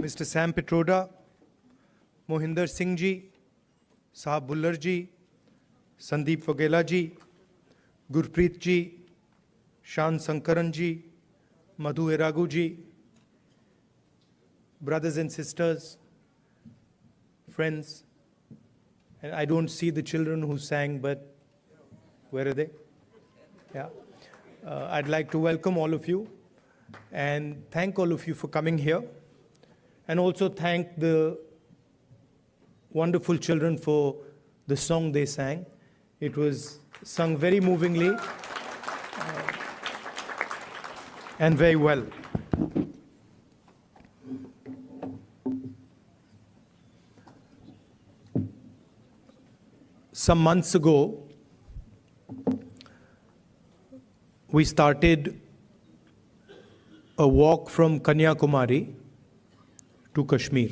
Mr. Sam Pitroda, Mohinder Singh ji, Sahab Bullar ji, Sandeep Vagela ji, Gurpreet ji, Shan Sankaran ji, Madhu Eragu ji, brothers and sisters, friends, and I don't see the children who sang, but where are they? Yeah. I'd like to welcome all of you and thank all of you for coming here, and also thank the wonderful children for the song they sang. It was sung very movingly and very well. Some months ago, we started a walk from Kanyakumari to Kashmir.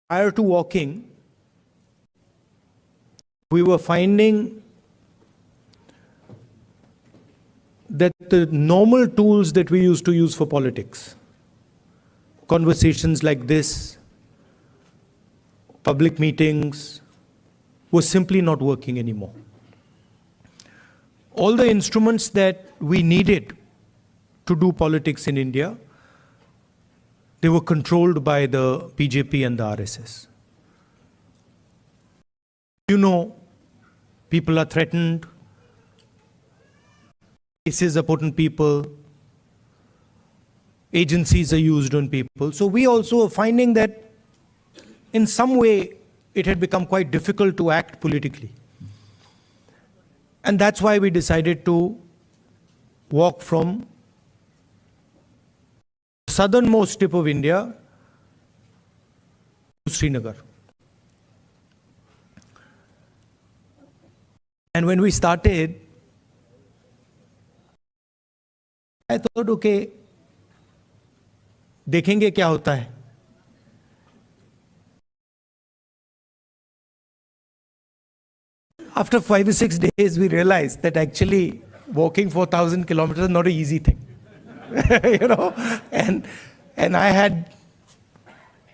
Prior to walking, we were finding that the normal tools that we used to use for politics, conversations like this, public meetings, was simply not working anymore. All the instruments that we needed to do politics in India, they were controlled by the BJP and the RSS. You know, people are threatened, cases are put on people, agencies are used on people. So we also are finding that in some way it had become quite difficult to act politically. And that's why we decided to walk from the southernmost tip of India to Srinagar. And when we started, I thought, okay, देखेंगे क्या होता है. After 5 or 6 days, we realized that actually walking 4,000 kilometers is not an easy thing. You know, and I had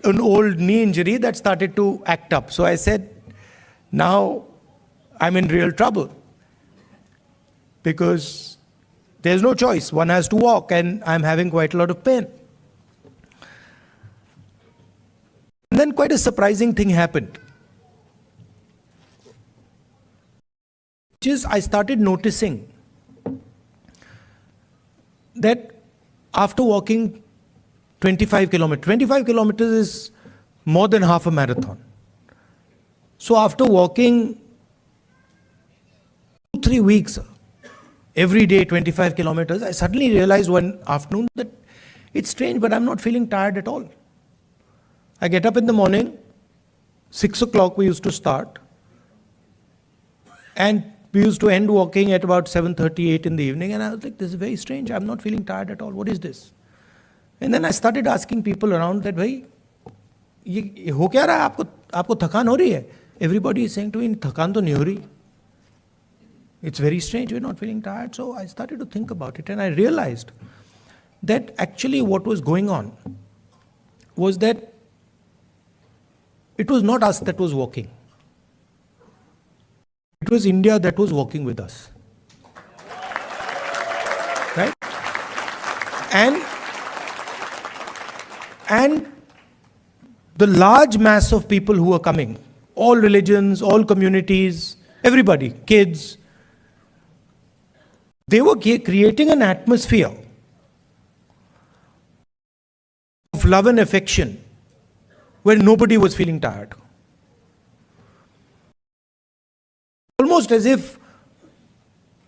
an old knee injury that started to act up. So I said, now I'm in real trouble because there's no choice. One has to walk, and I'm having quite a lot of pain. And then quite a surprising thing happened. I started noticing that after walking 25 kilometers is more than half a marathon. So after walking 2-3 weeks, every day 25 kilometers, I suddenly realized one afternoon that it's strange, but I'm not feeling tired at all. I get up in the morning, 6 o'clock we used to start, and we used to end walking at about 7:38 in the evening, and I was like, this is very strange. I'm not feeling tired at all. What is this? And then I started asking people around that, भाई, ये हो क्या रहा है? आपको थकान हो रही है? Everybody is saying to me, थकान तो नहीं हो रही. It's very strange. We're not feeling tired. So I started to think about it, and I realized that actually what was going on was that it was not us that was walking. It was India that was walking with us. Right? And the large mass of people who were coming, all religions, all communities, everybody, kids, they were creating an atmosphere of love and affection where nobody was feeling tired. Almost as if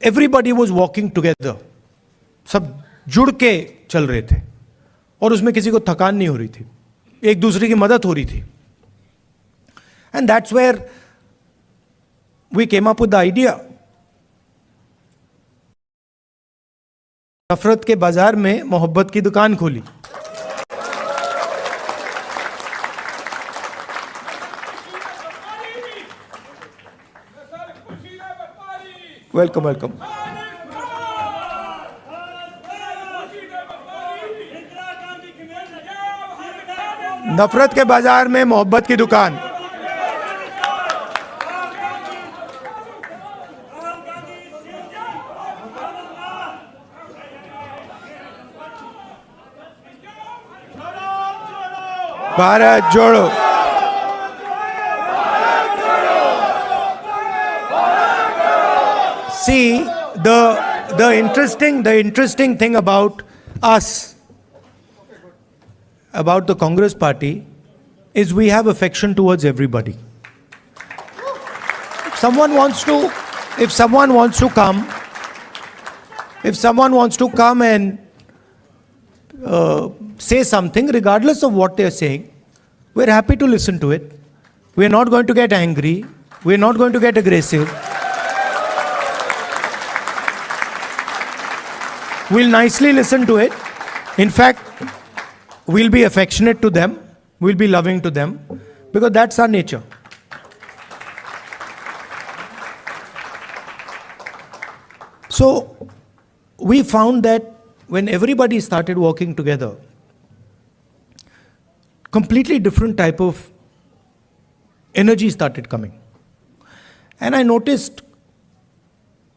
everybody was walking together. सब जुड़ के चल रहे थे और उसमें किसी को थकान नहीं हो रही थी, एक दूसरे की मदद हो रही थी. And that's where we came up with the idea. नफरत के बाजार में मोहब्बत की दुकान खोली. Welcome, welcome. नफरत के बाजार में मोहब्बत की दुकान। भारत जोड़ो। See, the interesting thing about us, about the Congress party, is we have affection towards everybody. If someone wants to come and say something, regardless of what they are saying, we're happy to listen to it. We're not going to get angry. We're not going to get aggressive. We'll nicely listen to it. In fact, we'll be affectionate to them. We'll be loving to them, because that's our nature. So, we found that when everybody started working together, completely different type of energy started coming. And I noticed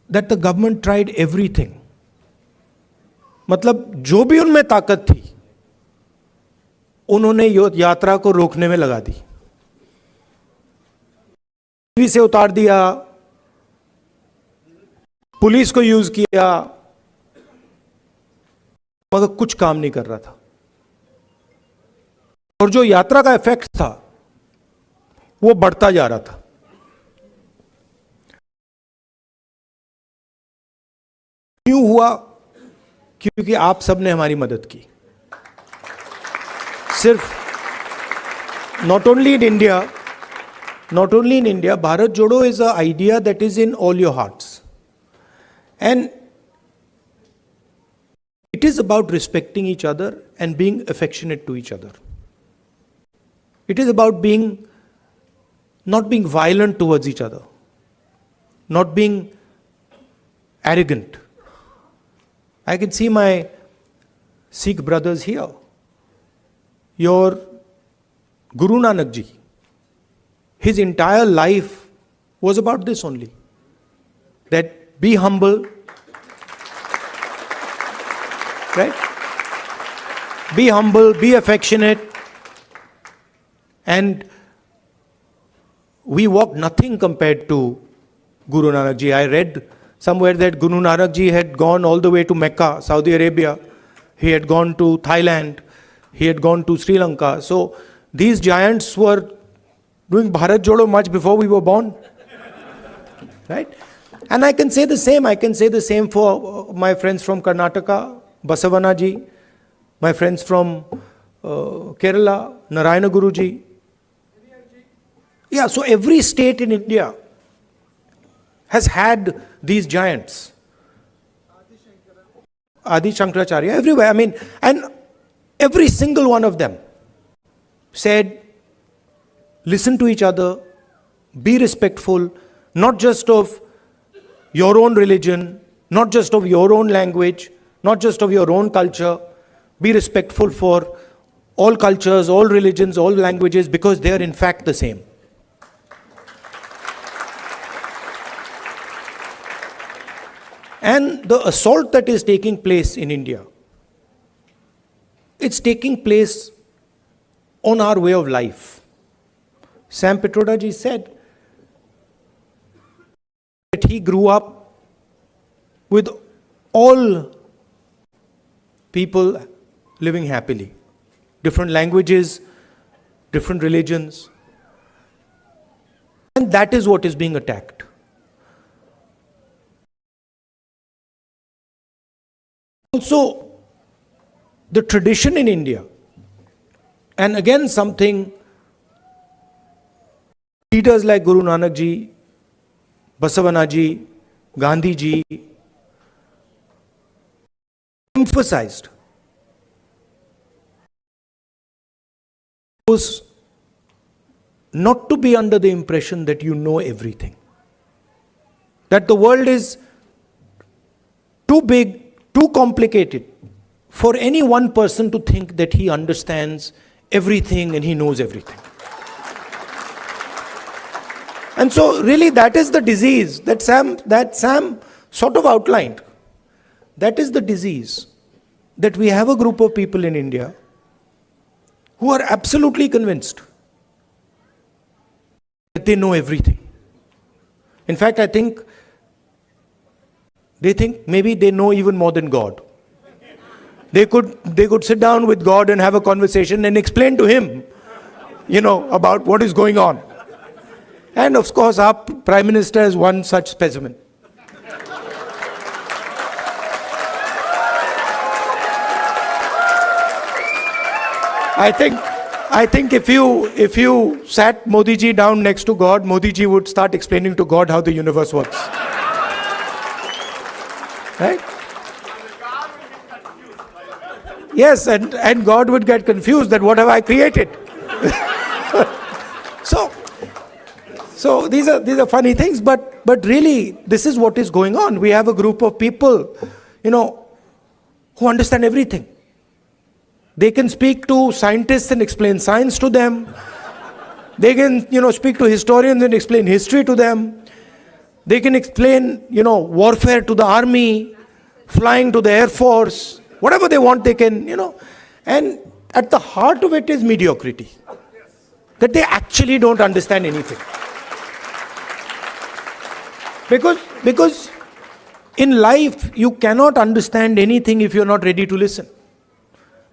that the government tried everything. मतलब जो भी उनमें ताकत थी, उन्होंने यात्रा को रोकने में लगा दी। टीवी से उतार दिया, पुलिस को यूज किया, मगर कुछ काम नहीं कर रहा था। और जो यात्रा का इफेक्ट था, वो बढ़ता जा रहा था। क्यों हुआ? क्योंकि आप सबने हमारी मदद की। सिर्फ not only in India, Bharat Jodo is an idea that is in all your hearts. And it is about respecting each other and being affectionate to each other. It is about not being violent towards each other, not being arrogant. I can see my Sikh brothers here. Your Guru Nanak ji, his entire life was about this only. That be humble, right? Be humble, be affectionate. And we walk nothing compared to Guru Nanak ji. I read somewhere that Guru Nanak ji had gone all the way to Mecca, Saudi Arabia. He had gone to Thailand. He had gone to Sri Lanka. So these giants were doing Bharat Jodo much before we were born. Right? And I can say the same. I can say the same for my friends from Karnataka, Basavana ji, my friends from Kerala, Narayana Guru ji. Yeah, so every state in India has had these giants. Adi Shankaracharya, everywhere. I mean, and every single one of them said, listen to each other, be respectful, not just of your own religion, not just of your own language, not just of your own culture. Be respectful for all cultures, all religions, all languages, because they are in fact the same. And the assault that is taking place in India, it's taking place on our way of life. Sam Pitroda ji said that he grew up with all people living happily. Different languages, different religions. And that is what is being attacked. Also, the tradition in India, and again something leaders like Guru Nanak ji, Basavana ji, Gandhi ji emphasized, was not to be under the impression that you know everything. That the world is too big, too complicated for any one person to think that he understands everything and he knows everything. And so really that is the disease that Sam sort of outlined. That is the disease, that we have a group of people in India who are absolutely convinced that they know everything. In fact, I think they think maybe they know even more than God. They could sit down with God and have a conversation and explain to him, about what is going on. And of course, our Prime Minister is one such specimen. I think if you sat Modi ji down next to God, Modi ji would start explaining to God how the universe works. Right? Yes, and God would get confused that what have I created? So these are funny things, but really this is what is going on. We have a group of people, who understand everything. They can speak to scientists and explain science to them. They can, speak to historians and explain history to them. They can explain, warfare to the army, flying to the Air Force, whatever they want they can, And at the heart of it is mediocrity. That they actually don't understand anything. Because in life, you cannot understand anything if you're not ready to listen.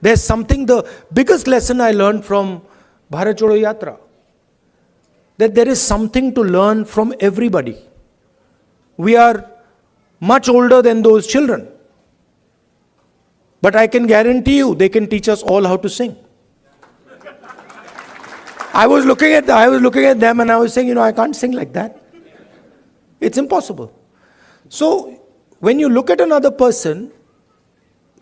There's something, the biggest lesson I learned from Bharat Jodo Yatra, that there is something to learn from everybody. We are much older than those children. But I can guarantee you, they can teach us all how to sing. I was looking at them and I was saying, I can't sing like that. It's impossible. So, when you look at another person,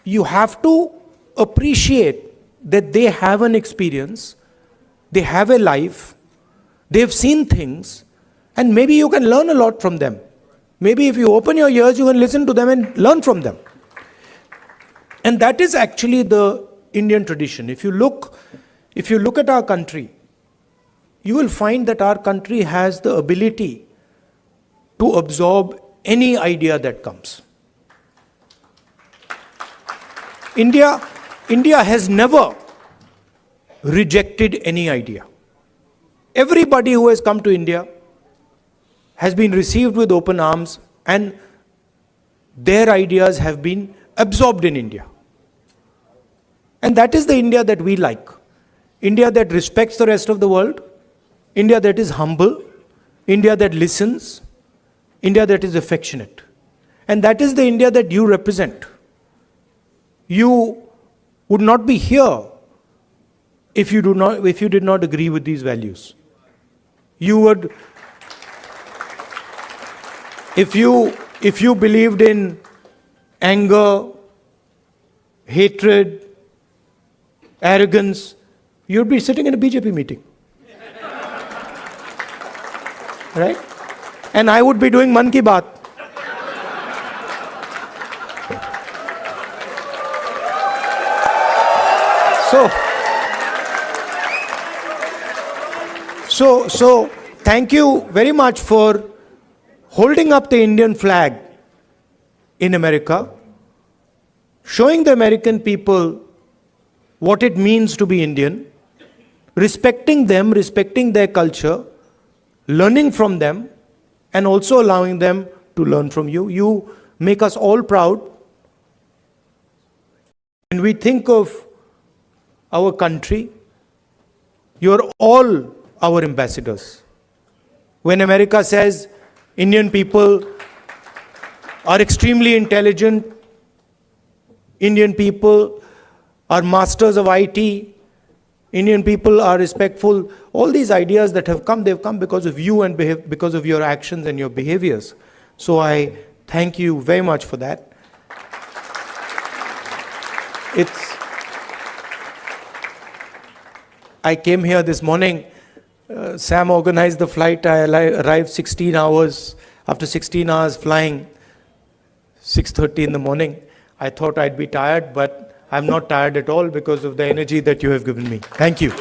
you have to appreciate that they have an experience, they have a life, they've seen things, and maybe you can learn a lot from them. Maybe if you open your ears, you can listen to them and learn from them. And that is actually the Indian tradition. If you look at our country, you will find that our country has the ability to absorb any idea that comes. India has never rejected any idea. Everybody who has come to India has been received with open arms, and their ideas have been absorbed in India. And that is the India that we like. India that respects the rest of the world, India that is humble, India that listens, India that is affectionate. And that is the India that you represent. You would not be here if you did not agree with these values. You would, if you believed in anger, hatred, arrogance, you'd be sitting in a BJP meeting. Right? And I would be doing Man Ki Baat. So thank you very much for holding up the Indian flag in America, showing the American people what it means to be Indian, respecting them, respecting their culture, learning from them, and also allowing them to learn from you. You make us all proud. When we think of our country, you're all our ambassadors. When America says Indian people are extremely intelligent, Indian people are masters of IT, Indian people are respectful, all these ideas that have come, they've come because of you and because of your actions and your behaviors. So I thank you very much for that. I came here this morning, Sam organized the flight, I arrived 16 hours, after 16 hours flying, 6:30 in the morning. I thought I'd be tired, but I'm not tired at all because of the energy that you have given me. Thank you.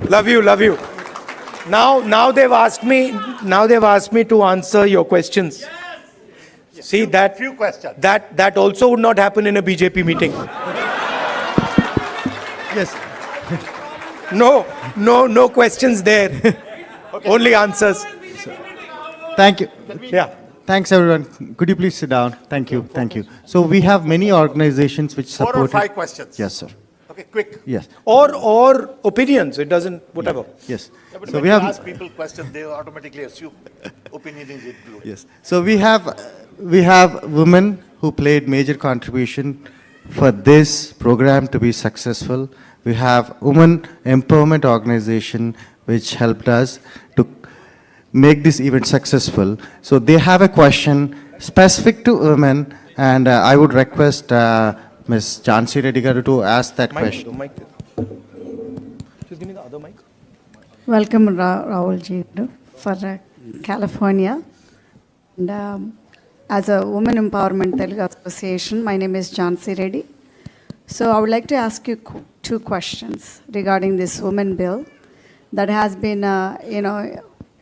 Love you, love you. Now they've asked me to answer your questions. Yes. See that few questions. That also would not happen in a BJP meeting. Yes. No questions there. Okay. Only answers. Thank you. Yeah. Thanks, everyone. Could you please sit down? Thank you. Thank you. So we have many organizations which support. 4 or 5 questions. Yes, sir. Okay, quick. Yes. Or opinions. It doesn't, whatever. Yes. Yeah, but So when we you have. ask people questions, they automatically assume opinion is included. Yes. So we have women who played major contribution for this program to be successful. We have women empowerment organization which helped us to make this event successful. So they have a question specific to women, and I would request Ms. Jhansi Reddy garu to ask that question. Mic. Just give me the other mic. Welcome, Rahul ji, for California. And as a Women Empowerment Telugu Association, my name is Jhansi Reddy. So I would like to ask you 2 questions regarding this women bill that has been,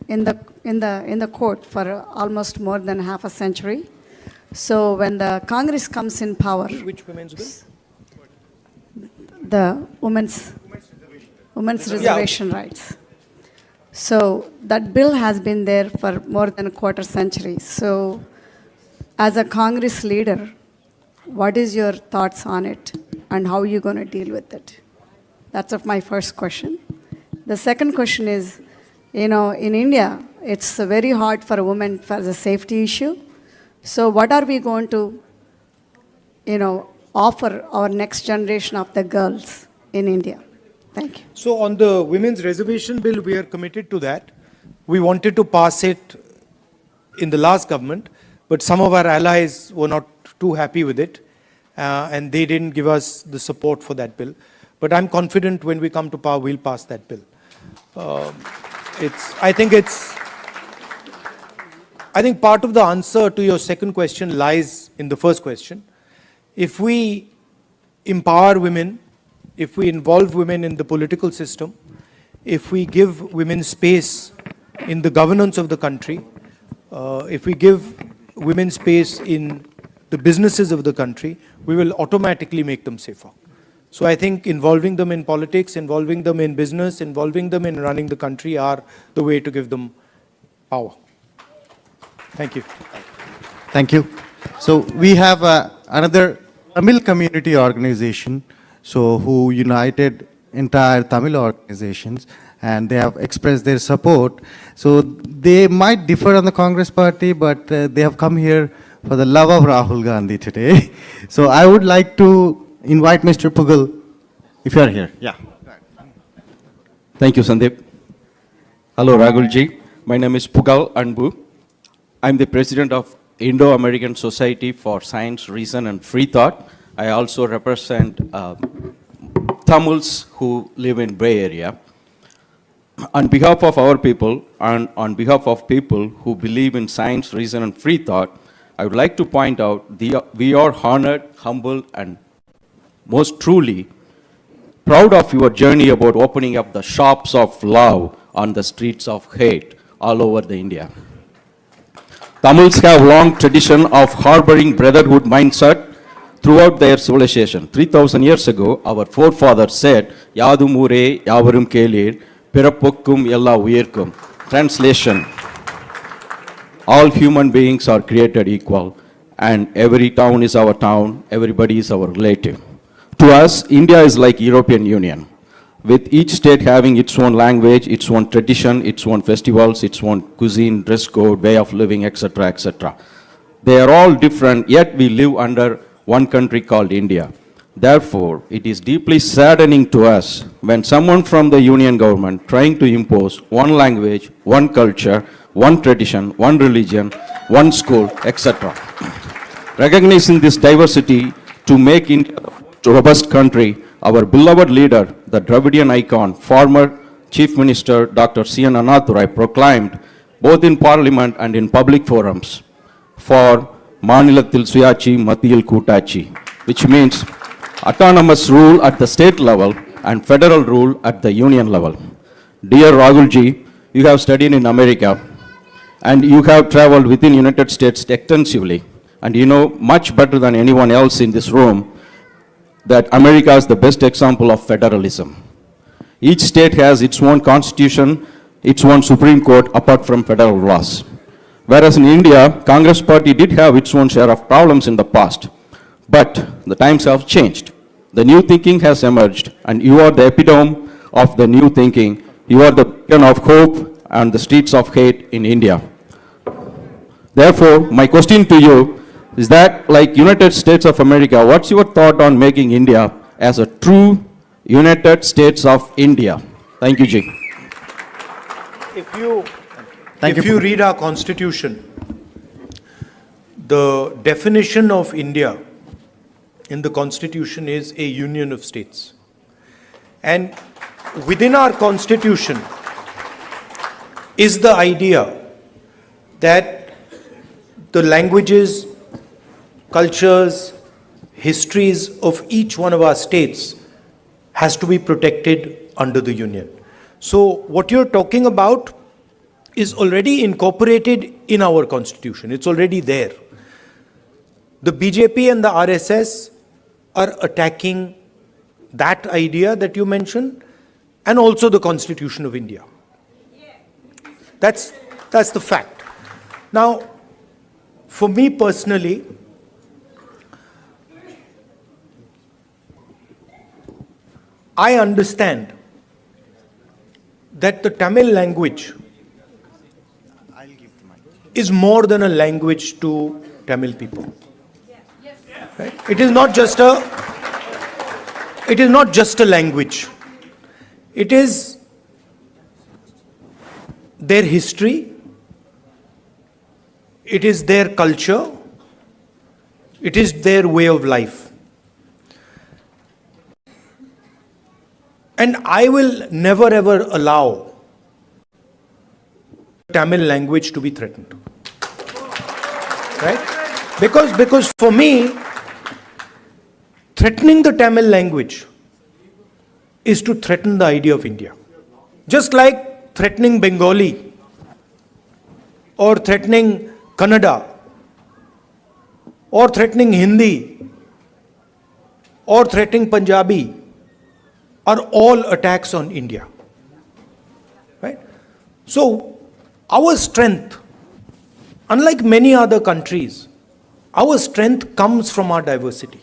in the court for almost more than half a century. So when the Congress comes in power, Which women's bill? the women's reservation rights. So that bill has been there for more than a quarter century. So as a Congress leader, what is your thoughts on it and how are you going to deal with it? That's of my first question. The second question is, in India, it's very hard for a woman for the safety issue. So what are we going to, offer our next generation of the girls in India? Thank you. So on the women's reservation bill, we are committed to that. We wanted to pass it in the last government, but some of our allies were not too happy with it, and they didn't give us the support for that bill. But I'm confident when we come to power, we'll pass that bill. I think part of the answer to your second question lies in the first question. If we empower women, if we involve women in the political system, if we give women space in the governance of the country, if we give women space in the businesses of the country, we will automatically make them safer. So I think involving them in politics, involving them in business, involving them in running the country are the way to give them power. Thank you. Thank you. So we have another Tamil community organization, who united entire Tamil organizations, and they have expressed their support. So they might differ on the Congress party, but they have come here for the love of Rahul Gandhi today. So I would like to invite Mr. Pugal, if you are here. Yeah. Thank you, Sandeep. Hello, Rahul ji. My name is Pugal Anbu. I'm the president of Indo-American Society for Science, Reason and Free Thought. I also represent Tamils who live in Bay Area. On behalf of our people and on behalf of people who believe in science, reason and free thought, I would like to point out we are honored, humbled and most truly proud of your journey about opening up the shops of love on the streets of hate all over the India. Tamils have long tradition of harboring brotherhood mindset throughout their civilization. 3,000 years ago, our forefathers said, Yadum ure yavarum kelir, pirapukkum ella uyirkum. Translation, all human beings are created equal and every town is our town, everybody is our relative. To us, India is like European Union, with each state having its own language, its own tradition, its own festivals, its own cuisine, dress code, way of living, etc., etc. They are all different, yet we live under one country called India. Therefore, it is deeply saddening to us when someone from the union government trying to impose one language, one culture, one tradition, one religion, one school, etc. Recognizing this diversity to make India a robust country, our beloved leader, the Dravidian icon, former Chief Minister Dr. C.N. Annadurai proclaimed, both in Parliament and in public forums, for Manilathil Suyachi Mathiyil Kootachi, which means autonomous rule at the state level and federal rule at the union level. Dear Rahul ji, you have studied in America and you have traveled within United States extensively, and you know much better than anyone else in this room that America is the best example of federalism. Each state has its own constitution, its own Supreme Court apart from federal laws. Whereas in India, Congress party did have its own share of problems in the past. But the times have changed. The new thinking has emerged, and you are the epitome of the new thinking. You are the beacon of hope and the streets of hate in India. Therefore, my question to you is that, like United States of America, what's your thought on making India as a true United States of India? Thank you, Ji. If you read our constitution, the definition of India in the constitution is a union of states. And within our constitution is the idea that the languages, cultures, histories of each one of our states has to be protected under the union. So what you're talking about is already incorporated in our constitution. It's already there. The BJP and the RSS are attacking that idea that you mentioned and also the Constitution of India. That's the fact. Now, for me personally, I understand that the Tamil language is more than a language to Tamil people. Right? It is not just a language. It is their history, it is their culture, it is their way of life. And I will never ever allow Tamil language to be threatened. Right? Because for me, threatening the Tamil language is to threaten the idea of India. Just like threatening Bengali or threatening Kannada or threatening Hindi or threatening Punjabi are all attacks on India. Right? So, our strength, unlike many other countries, our strength comes from our diversity.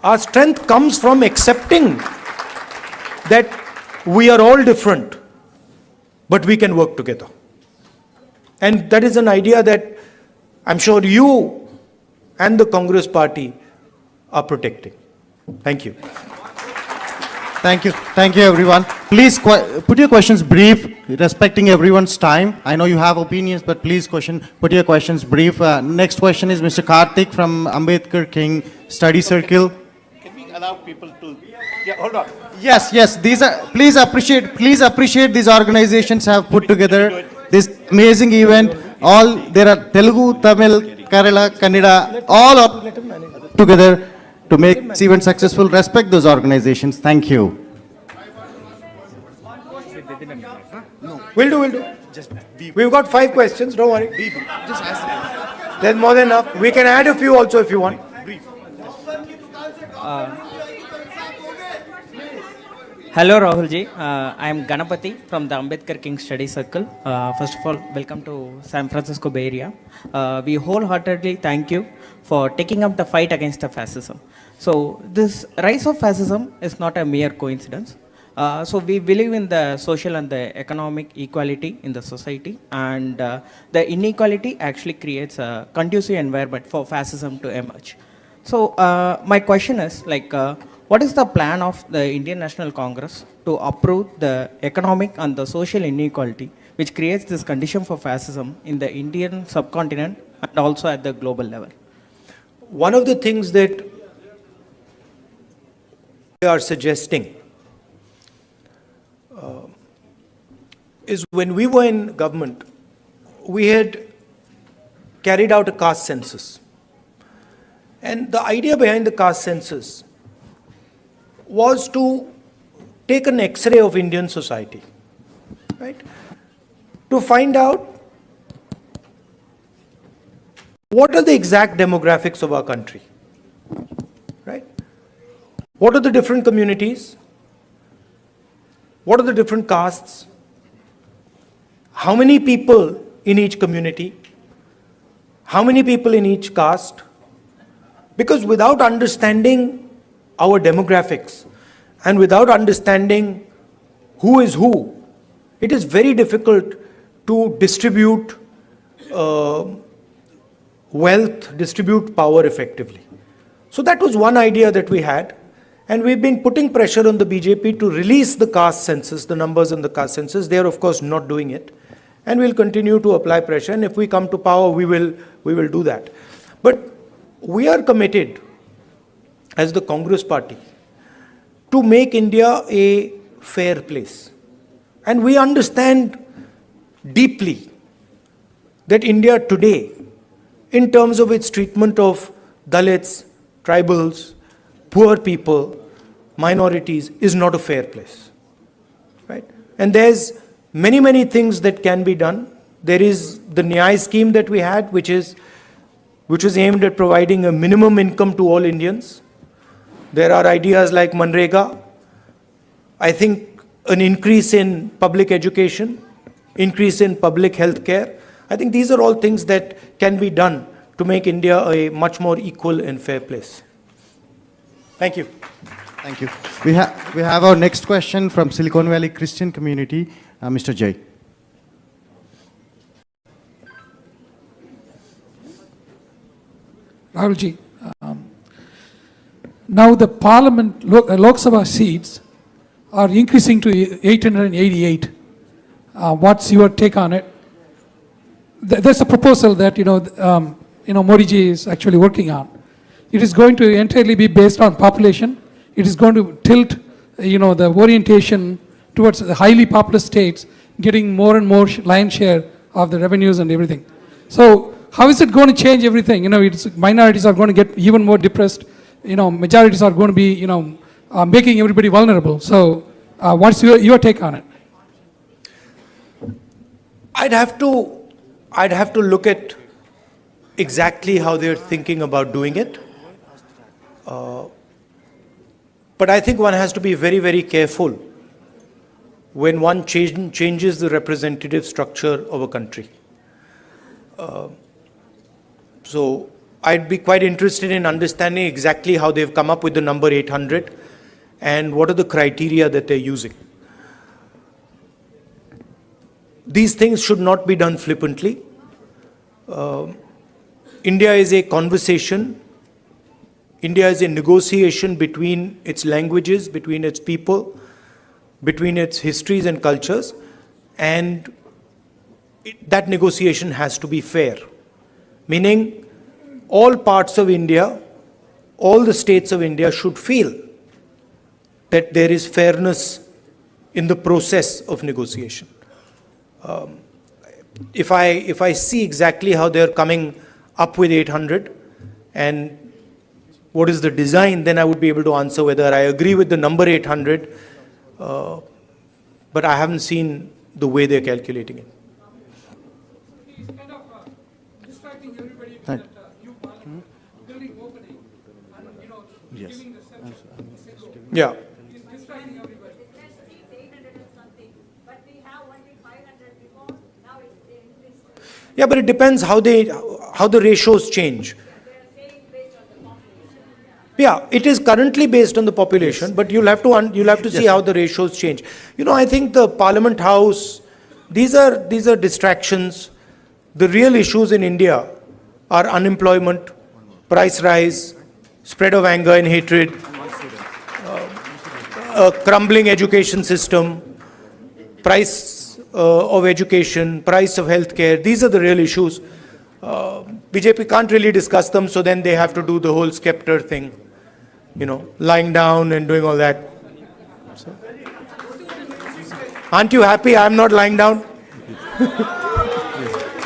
Our strength comes from accepting that we are all different, but we can work together. And that is an idea that I'm sure you and the Congress party are protecting. Thank you. Thank you. Thank you, everyone. Please put your questions brief, respecting everyone's time. I know you have opinions, but please put your questions brief. Next question is Mr. Karthik from Ambedkar King Study Circle. Can we allow people to... Yeah, hold on. Yes. These are, please appreciate these organizations have put together this amazing event. All, there are Telugu, Tamil, Kerala, Kannada, all are together to make this event successful. Respect those organizations. Thank you. We'll do. We've got 5 questions, don't worry. There's more than enough. We can add a few also if you want. Hello Rahul ji, I am Ganapati from the Ambedkar King Study Circle. First of all, welcome to San Francisco Bay Area. We wholeheartedly thank you for taking up the fight against the fascism. So this rise of fascism is not a mere coincidence. So we believe in the social and the economic equality in the society, and the inequality actually creates a conducive environment for fascism to emerge. So my question is what is the plan of the Indian National Congress to uproot the economic and the social inequality which creates this condition for fascism in the Indian subcontinent and also at the global level? One of the things that we are suggesting is when we were in government, we had carried out a caste census. And the idea behind the caste census was to take an X-ray of Indian society, right? To find out what are the exact demographics of our country, right? What are the different communities? What are the different castes? How many people in each community? How many people in each caste? Because without understanding our demographics and without understanding who is who, it is very difficult to distribute wealth, distribute power effectively. So that was one idea that we had. And we've been putting pressure on the BJP to release the caste census, the numbers in the caste census. They are, of course, not doing it. And we'll continue to apply pressure. And if we come to power, we will do that. But we are committed, as the Congress party, to make India a fair place. And we understand deeply that India today, in terms of its treatment of Dalits, tribals, poor people, minorities, is not a fair place, right? And there's many things that can be done. There is the Nyay scheme that we had, which was aimed at providing a minimum income to all Indians. There are ideas like Manrega. I think an increase in public education, increase in public health care. I think these are all things that can be done to make India a much more equal and fair place. Thank you. Thank you. We have our next question from Silicon Valley Christian community, Mr. Jay. Rahulji, now the Parliament Lok Sabha seats are increasing to 888. What's your take on it? There's a proposal that Modi ji is actually working on. It is going to entirely be based on population. It is going to tilt, the orientation towards the highly populous states, getting more and more lion's share of the revenues and everything. So how is it going to change everything? Minorities are going to get even more depressed. Majorities are going to be, making everybody vulnerable. So what's your take on it? I'd have to look at exactly how they're thinking about doing it. But I think one has to be very careful when one changes the representative structure of a country. So I'd be quite interested in understanding exactly how they've come up with the number 800 and what are the criteria that they're using. These things should not be done flippantly. India is a conversation. India is a negotiation between its languages, between its people, between its histories and cultures, and that negotiation has to be fair. Meaning, all parts of India, all the states of India should feel that there is fairness in the process of negotiation. If I see exactly how they're coming up with 800 and what is the design, then I would be able to answer whether I agree with the number 800, but I haven't seen the way they're calculating it. He's kind of distracting everybody with that new parliament, building opening, and giving the center. Yeah. He's distracting everybody. Yeah, but it depends how the ratios change. Yeah, it is currently based on the population, but you'll have to see how the ratios change. I think the Parliament House, these are distractions. The real issues in India are unemployment, price rise, spread of anger and hatred, a crumbling education system, price of education, price of healthcare. These are the real issues. BJP can't really discuss them, so then they have to do the whole scepter thing, lying down and doing all that. So. Aren't you happy I'm not lying down?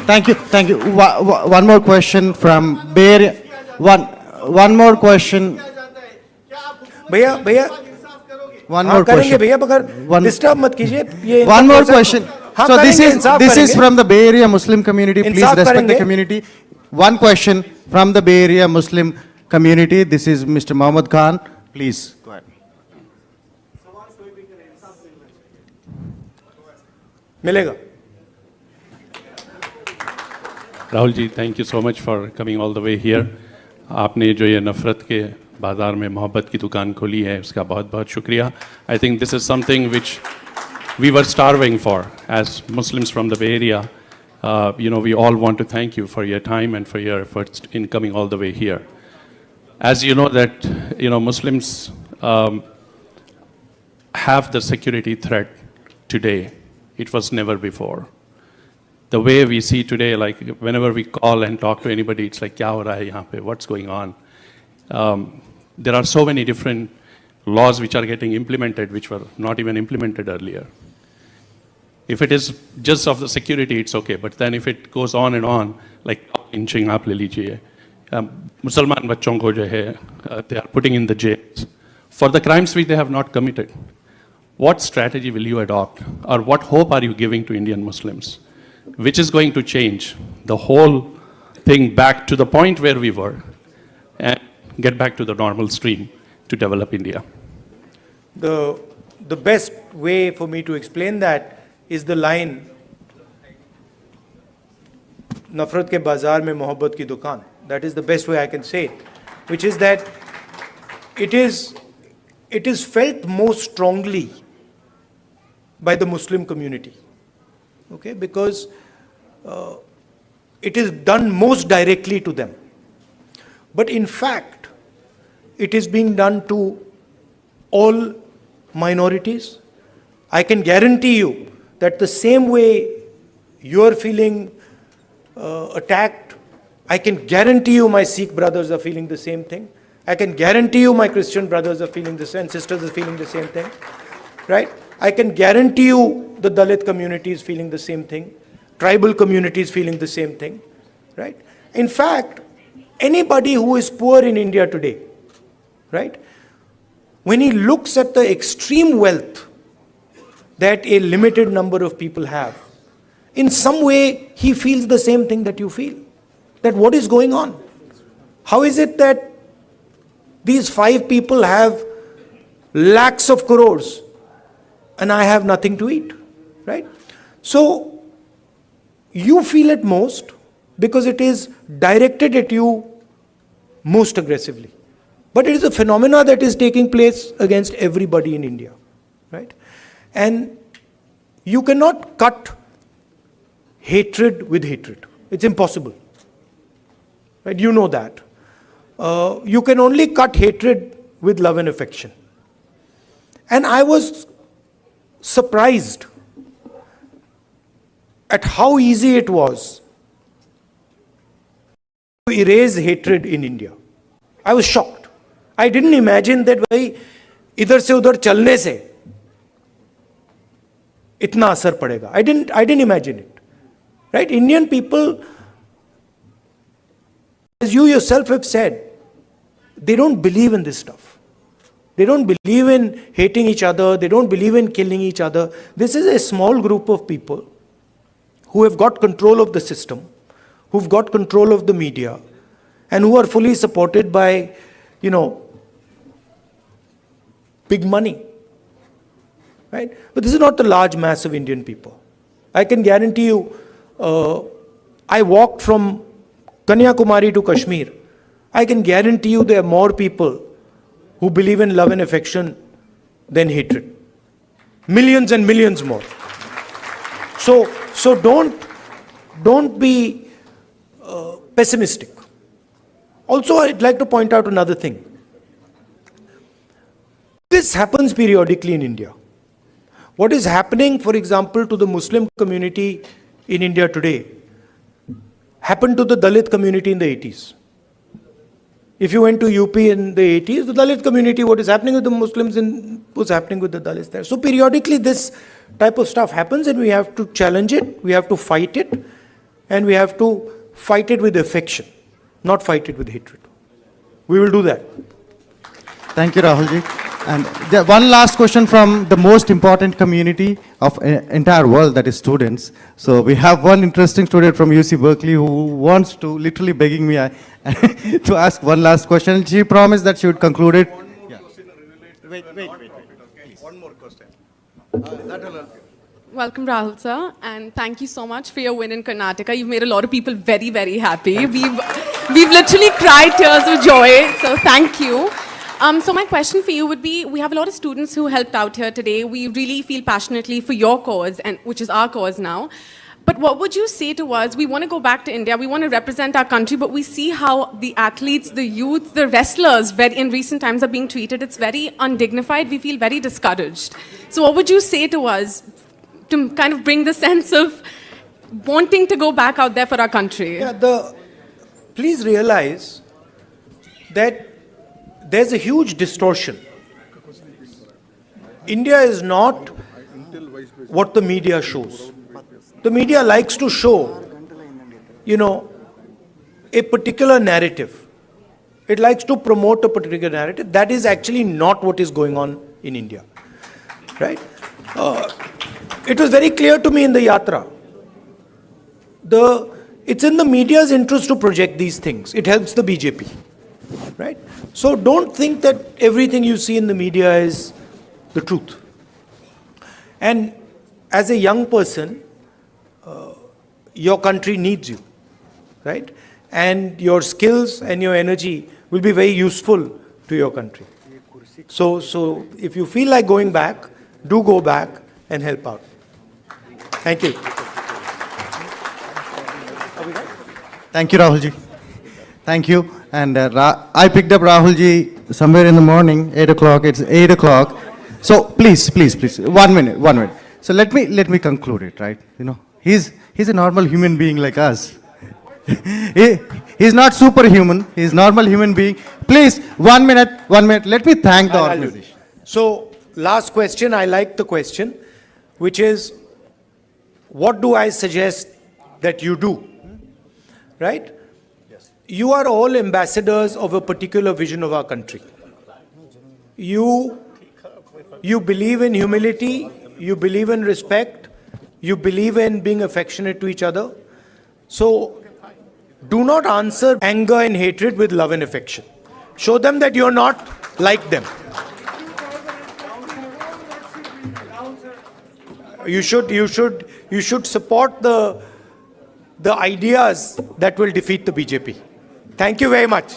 Thank you, thank you. One more question from Bay Area. One more question. भैया One हाँ more करेंगे question. भैया मगर disturb मत कीजिए ये One more इनका question. हाँ So this करेंगे, is इंसाफ this is करेंगे। from the Bay Area Muslim community. Please Insaf respect the करेंगे। community. One question from the Bay Area Muslim community. This is Mr. Mohammed Khan. Please go ahead. मिलेगा। Rahul ji, thank you so much for coming all the way here. आपने जो ये नफरत के बाज़ार में मोहब्बत की दुकान खोली है, उसका बहुत बहुत शुक्रिया। I think this is something which we were starving for as Muslims from the Bay Area. We all want to thank you for your time and for your efforts in coming all the way here. As you know that, Muslims have the security threat today. It was never before. The way we see today, like whenever we call and talk to anybody, it's like, kya ho raha hai yahan pe? What's going on? There are so many different laws which are getting implemented, which were not even implemented earlier. If it is just of the security, it's okay. But then if it goes on and on, like inching up, le lijiye, Musliman bachon ko jo hai, they are putting in the jails for the crimes which they have not committed. What strategy will you adopt, or what hope are you giving to Indian Muslims, which is going to change the whole thing back to the point where we were and get back to the normal stream to develop India? The best way for me to explain that is the line नफरत के बाजार में मोहब्बत की दुकान. That is the best way I can say it, which is that it is felt most strongly by the Muslim community, okay, because it is done most directly to them. But in fact, it is being done to all minorities. I can guarantee you that the same way you are feeling attacked, I can guarantee you my Sikh brothers are feeling the same thing. I can guarantee you my Christian brothers are feeling the same, sisters are feeling the same thing, right? I can guarantee you the Dalit community is feeling the same thing, tribal community is feeling the same thing, right? In fact, anybody who is poor in India today, right, when he looks at the extreme wealth that a limited number of people have, in some way he feels the same thing that you feel, that what is going on? How is it that these 5 people have lakhs of crores and I have nothing to eat, right? So you feel it most because it is directed at you most aggressively. But it is a phenomena that is taking place against everybody in India, right? And you cannot cut hatred with hatred. It's impossible, right? You know that. You can only cut hatred with love and affection. And I was surprised at how easy it was to erase hatred in India. I was shocked. I didn't imagine that भाई इधर से उधर चलने से इतना असर पड़ेगा. I didn't imagine it. Right? Indian people, as you yourself have said, they don't believe in this stuff. They don't believe in hating each other. They don't believe in killing each other. This is a small group of people who have got control of the system, who've got control of the media, and who are fully supported by, big money. Right? But this is not the large mass of Indian people. I can guarantee you, I walked from Kanyakumari to Kashmir. I can guarantee you there are more people who believe in love and affection than hatred. Millions and millions more. So don't be pessimistic. Also, I'd like to point out another thing. This happens periodically in India. What is happening, for example, to the Muslim community in India today happened to the Dalit community in the 80s. If you went to UP in the 80s, the Dalit community, what is happening with the Muslims was happening with the Dalits there. So periodically this type of stuff happens and we have to challenge it, we have to fight it, and we have to fight it with affection, not fight it with hatred. We will do that. Thank you, Rahulji. And one last question from the most important community of entire world, that is students. So we have one interesting student from UC Berkeley who wants to, literally begging me to ask one last question. She promised that she would conclude it. Wait. One more question. Welcome, Rahul sir, and thank you so much for your win in Karnataka. You've made a lot of people very, very happy. We've literally cried tears of joy, so thank you. So my question for you would be, we have a lot of students who helped out here today. We really feel passionately for your cause, and which is our cause now. But what would you say to us? We want to go back to India, we want to represent our country, but we see how the athletes, the youth, the wrestlers in recent times are being treated. It's very undignified. We feel very discouraged. So what would you say to us to kind of bring the sense of wanting to go back out there for our country? Yeah, please realize that there's a huge distortion. India is not what the media shows. The media likes to show, a particular narrative. It likes to promote a particular narrative. That is actually not what is going on in India, right? It was very clear to me in the Yatra. It's in the media's interest to project these things. It helps the BJP, right? So don't think that everything you see in the media is the truth. And as a young person, your country needs you, right? And your skills and your energy will be very useful to your country. So if you feel like going back, do go back and help out. Thank you. Thank you, Rahulji. Thank you. And I picked up Rahulji somewhere in the morning, 8 o'clock. It's 8 o'clock. So please. 1 minute. So let me conclude it, right? He's a normal human being like us. He's not superhuman. He's a normal human being. Please, 1 minute. Let me thank the organization. So last question, I like the question, which is, what do I suggest that you do? Right? Yes. You are all ambassadors of a particular vision of our country. You believe in humility, you believe in respect, you believe in being affectionate to each other. So do not answer anger and hatred with love and affection. Show them that you're not like them. You should support the ideas that will defeat the BJP. Thank you very much.